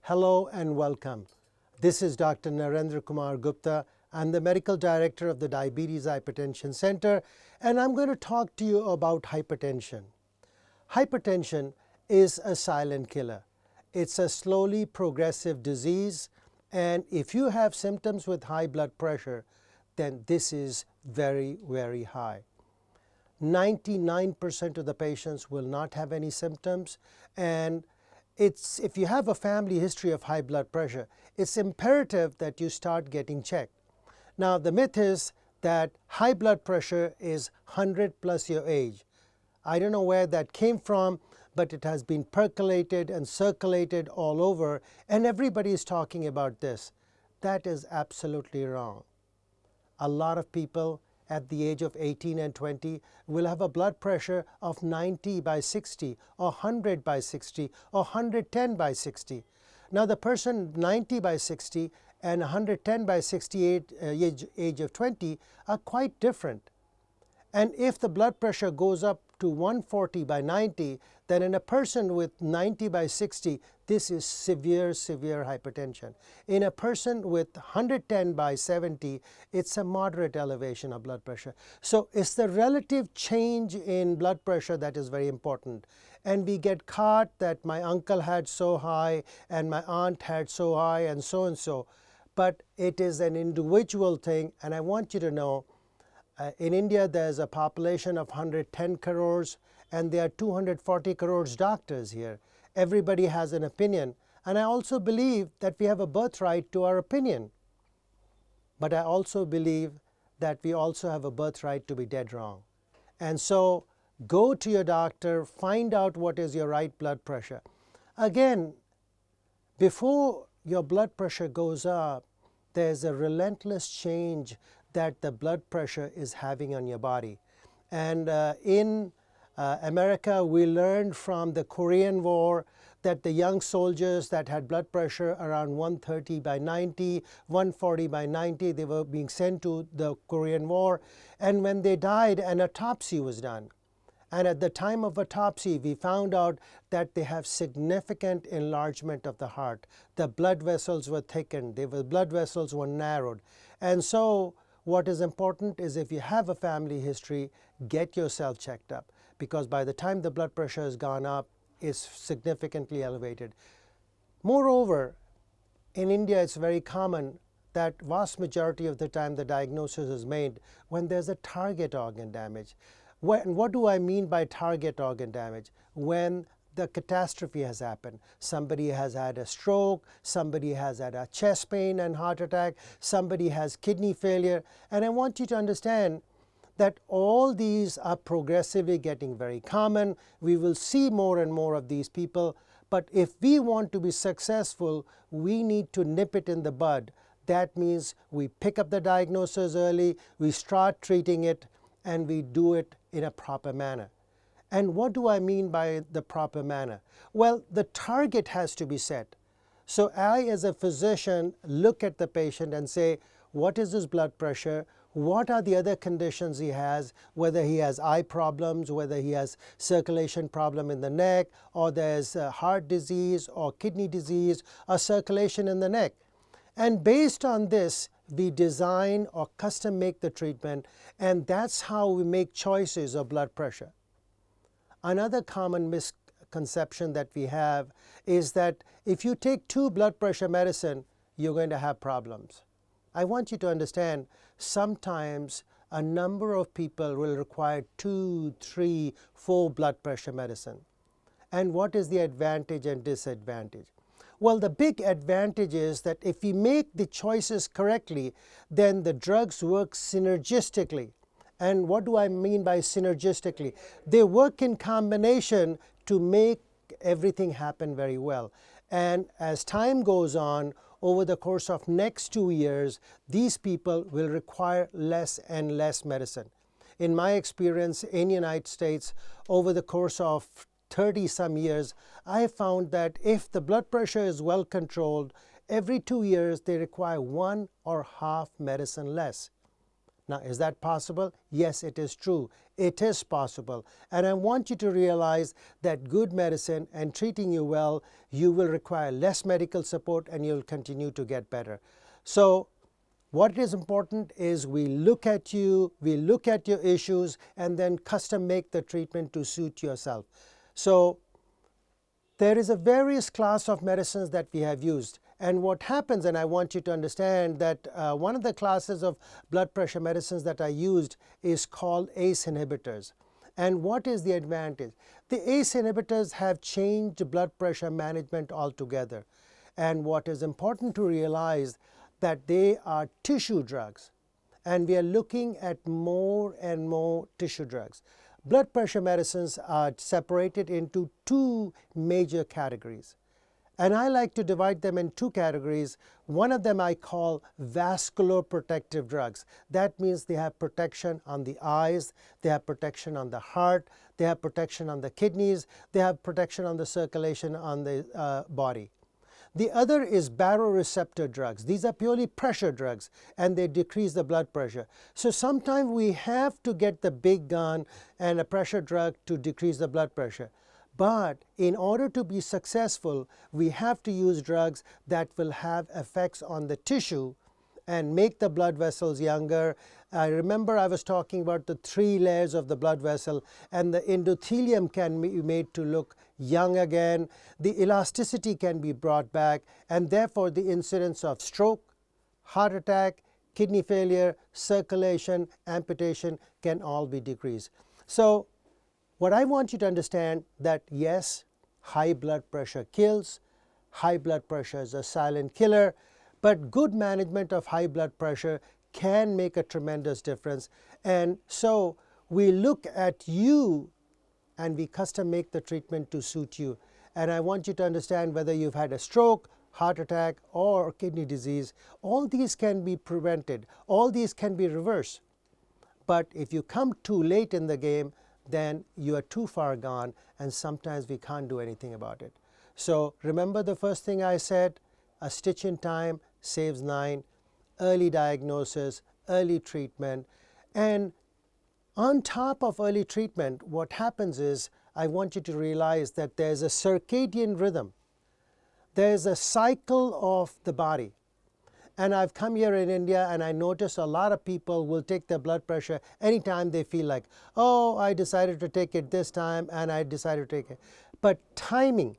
Hello and welcome. This is Dr. Narendra Gupta. I'm the Medical Director of the Diabetes Hypertension Center, and I'm going to talk to you about hypertension. Hypertension is a silent killer. It's a slowly progressive disease, and if you have symptoms with high blood pressure, then this is very, very high. 99% of the patients will not have any symptoms, and if you have a family history of high blood pressure, it's imperative that you start getting checked. Now, the myth is that high blood pressure is 100 plus your age. I don't know where that came from, but it has been percolated and circulated all over, and everybody is talking about this. That is absolutely wrong. A lot of people at the age of 18 and 20 will have a blood pressure of 90 by 60 or 100 by 60 or 110 by 60. Now the person 90 by 60 and 110 by 68 age of 20 are quite different. And if the blood pressure goes up to 140 by 90, then in a person with 90 by 60, this is severe, severe hypertension. In a person with 110 by 70, it's a moderate elevation of blood pressure. So it's the relative change in blood pressure that is very important. And we get caught that my uncle had so high and my aunt had so high and so. But it is an individual thing, and I want you to know in India, there's a population of 110 crores, and there are 240 crores doctors here. Everybody has an opinion, and I also believe that we have a birthright to our opinion. But I also believe that we also have a birthright to be dead wrong. And so go to your doctor, find out what is your right blood pressure. Again, before your blood pressure goes up, there's a relentless change that the blood pressure is having on your body. And in America, we learned from the Korean War that the young soldiers that had blood pressure around 130 by 90, 140 by 90, they were being sent to the Korean War. And when they died, an autopsy was done. And at the time of autopsy, we found out that they have significant enlargement of the heart. The blood vessels were thickened, the blood vessels were narrowed. And so what is important is if you have a family history, get yourself checked up, because by the time the blood pressure has gone up, it's significantly elevated. Moreover, in India, it's very common that vast majority of the time the diagnosis is made when there's a target organ damage. What do I mean by target organ damage? When the catastrophe has happened. Somebody has had a stroke, somebody has had a chest pain and heart attack, somebody has kidney failure. And I want you to understand that all these are progressively getting very common. We will see more and more of these people. But if we want to be successful, we need to nip it in the bud. That means we pick up the diagnosis early, we start treating it, and we do it in a proper manner. And what do I mean by the proper manner? Well, the target has to be set. So I, as a physician, look at the patient and say, what is his blood pressure? What are the other conditions he has, whether he has eye problems, whether he has circulation problem in the neck, or there's heart disease or kidney disease or circulation in the neck. And based on this, we design or custom make the treatment, and that's how we make choices of blood pressure. Another common misconception that we have is that if you take 2 blood pressure medicine, you're going to have problems. I want you to understand, sometimes a number of people will require 2, 3, 4 blood pressure medicine. And what is the advantage and disadvantage? Well, the big advantage is that if we make the choices correctly, then the drugs work synergistically. And what do I mean by synergistically? They work in combination to make everything happen very well. And as time goes on, over the course of next 2 years, these people will require less and less medicine. In my experience in the United States, over the course of 30-some years, I have found that if the blood pressure is well controlled, every 2 years they require 1 or half medicine less. Now, is that possible? Yes, it is true. It is possible. And I want you to realize that good medicine and treating you well, you will require less medical support and you'll continue to get better. So what is important is we look at you, we look at your issues, and then custom make the treatment to suit yourself. So there is a various class of medicines that we have used. And what happens, and I want you to understand that one of the classes of blood pressure medicines that I used is called ACE inhibitors. And what is the advantage? The ACE inhibitors have changed blood pressure management altogether. And what is important to realize that they are tissue drugs. And we are looking at more and more tissue drugs. Blood pressure medicines are separated into two major categories. And I like to divide them in two categories. One of them I call vascular protective drugs. That means they have protection on the eyes, they have protection on the heart, they have protection on the kidneys, they have protection on the circulation on the body. The other is baroreceptor drugs. These are purely pressure drugs, and they decrease the blood pressure. So sometimes we have to get the big gun and a pressure drug to decrease the blood pressure. But in order to be successful, we have to use drugs that will have effects on the tissue and make the blood vessels younger. I remember I was talking about the 3 layers of the blood vessel, and the endothelium can be made to look young again. The elasticity can be brought back, and therefore the incidence of stroke, heart attack, kidney failure, circulation, amputation can all be decreased. So what I want you to understand that yes, high blood pressure kills. High blood pressure is a silent killer. But good management of high blood pressure can make a tremendous difference. And so we look at you and we custom make the treatment to suit you. And I want you to understand whether you've had a stroke, heart attack, or kidney disease, all these can be prevented. All these can be reversed. But if you come too late in the game, then you are too far gone, and sometimes we can't do anything about it. So remember the first thing I said, a stitch in time saves 9, early diagnosis, early treatment. And on top of early treatment, what happens is, I want you to realize that there's a circadian rhythm. There's a cycle of the body. And I've come here in India and I notice a lot of people will take their blood pressure anytime they feel like, oh, I decided to take it this time and I decided to take it. But timing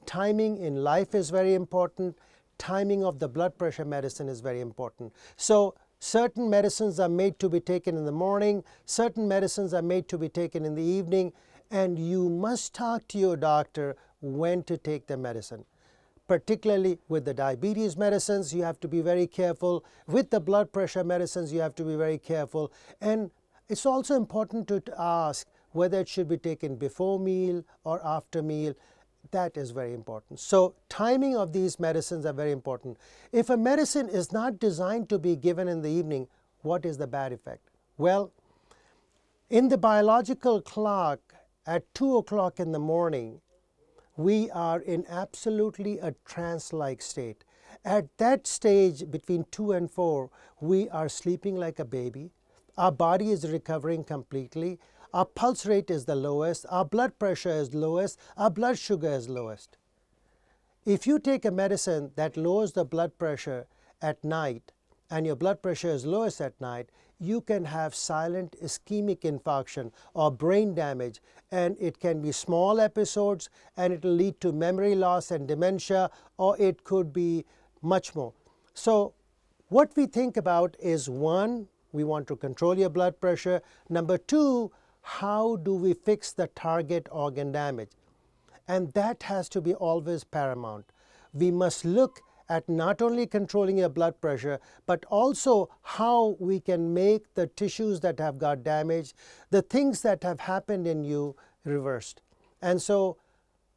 in life is very important. Timing of the blood pressure medicine is very important. So certain medicines are made to be taken in the morning, certain medicines are made to be taken in the evening, and you must talk to your doctor when to take the medicine. Particularly with the diabetes medicines, you have to be very careful. With the blood pressure medicines, you have to be very careful. And it's also important to ask whether it should be taken before meal or after meal. That is very important. So timing of these medicines are very important. If a medicine is not designed to be given in the evening, what is the bad effect? Well, in the biological clock at 2 o'clock in the morning, we are in absolutely a trance-like state. At that stage, between 2 and 4, we are sleeping like a baby. Our body is recovering completely. Our pulse rate is the lowest. Our blood pressure is lowest. Our blood sugar is lowest. If you take a medicine that lowers the blood pressure at night, and your blood pressure is lowest at night, you can have silent ischemic infarction or brain damage, and it can be small episodes and it will lead to memory loss and dementia, or it could be much more. So what we think about is, 1, we want to control your blood pressure. Number 2, how do we fix the target organ damage? And that has to be always paramount. We must look at not only controlling your blood pressure, but also how we can make the tissues that have got damaged, the things that have happened in you, reversed. And so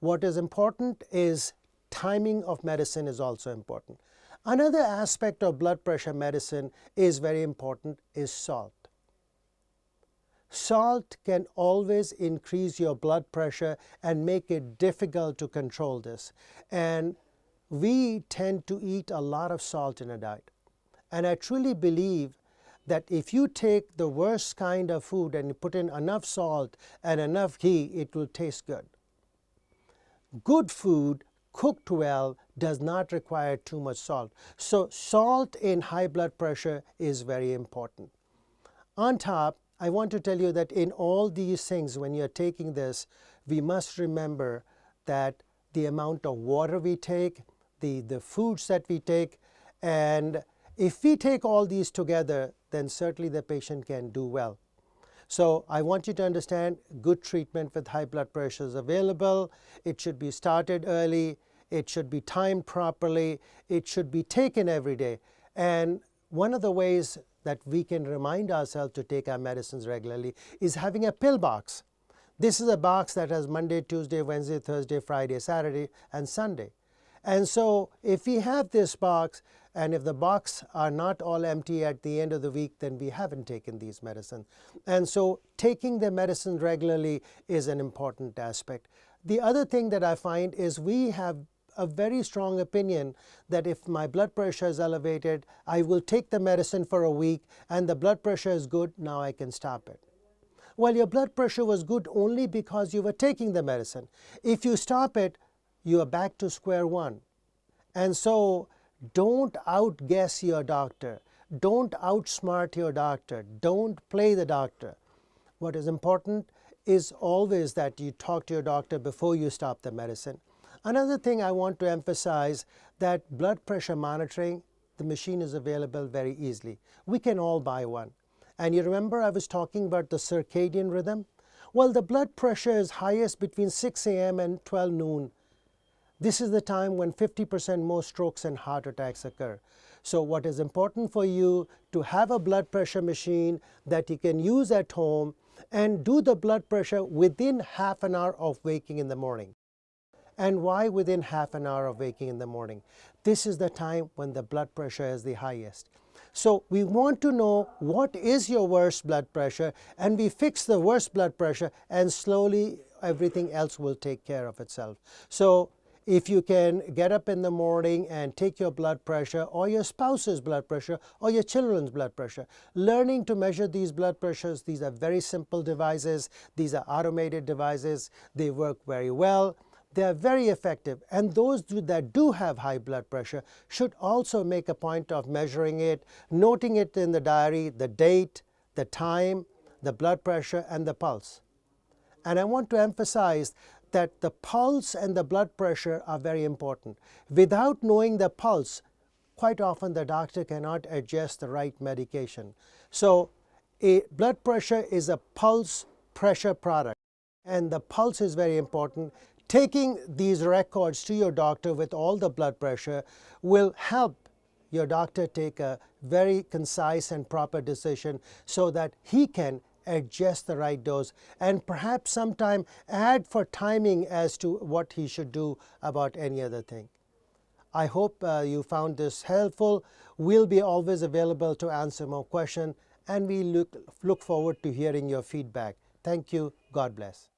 what is important is timing of medicine is also important. Another aspect of blood pressure medicine is very important, is salt. Salt can always increase your blood pressure and make it difficult to control this. And we tend to eat a lot of salt in a diet. And I truly believe that if you take the worst kind of food and you put in enough salt and enough ghee, it will taste good. Good food cooked well does not require too much salt. So salt in high blood pressure is very important. On top, I want to tell you that in all these things, when you're taking this, we must remember that the amount of water we take, the foods that we take, and if we take all these together, then certainly the patient can do well. So I want you to understand good treatment with high blood pressure is available. It should be started early. It should be timed properly. It should be taken every day. And one of the ways that we can remind ourselves to take our medicines regularly is having a pill box. This is a box that has Monday, Tuesday, Wednesday, Thursday, Friday, Saturday, and Sunday. And so if we have this box, and if the box are not all empty at the end of the week, then we haven't taken these medicines. And so taking the medicine regularly is an important aspect. The other thing that I find is we have a very strong opinion that if my blood pressure is elevated, I will take the medicine for a week, and the blood pressure is good, now I can stop it. Well, your blood pressure was good only because you were taking the medicine. If you stop it, you are back to square one. And so don't outguess your doctor. Don't outsmart your doctor. Don't play the doctor. What is important is always that you talk to your doctor before you stop the medicine. Another thing I want to emphasize, that blood pressure monitoring, the machine is available very easily. We can all buy one. And you remember I was talking about the circadian rhythm? Well, the blood pressure is highest between 6 a.m. and 12 noon. This is the time when 50% more strokes and heart attacks occur. So what is important for you to have a blood pressure machine that you can use at home and do the blood pressure within half an hour of waking in the morning. And why within half an hour of waking in the morning? This is the time when the blood pressure is the highest. So we want to know what is your worst blood pressure, and we fix the worst blood pressure, and slowly everything else will take care of itself. So if you can get up in the morning and take your blood pressure, or your spouse's blood pressure, or your children's blood pressure, learning to measure these blood pressures, these are very simple devices. These are automated devices. They work very well. They are very effective, and those that do have high blood pressure should also make a point of measuring it, noting it in the diary, the date, the time, the blood pressure, and the pulse. And I want to emphasize that the pulse and the blood pressure are very important. Without knowing the pulse, quite often the doctor cannot adjust the right medication. So blood pressure is a pulse pressure product, and the pulse is very important. Taking these records to your doctor with all the blood pressure will help your doctor take a very concise and proper decision so that he can adjust the right dose and perhaps sometime add for timing as to what he should do about any other thing. I hope you found this helpful. We'll be always available to answer more questions, and we look forward to hearing your feedback. Thank you. God bless.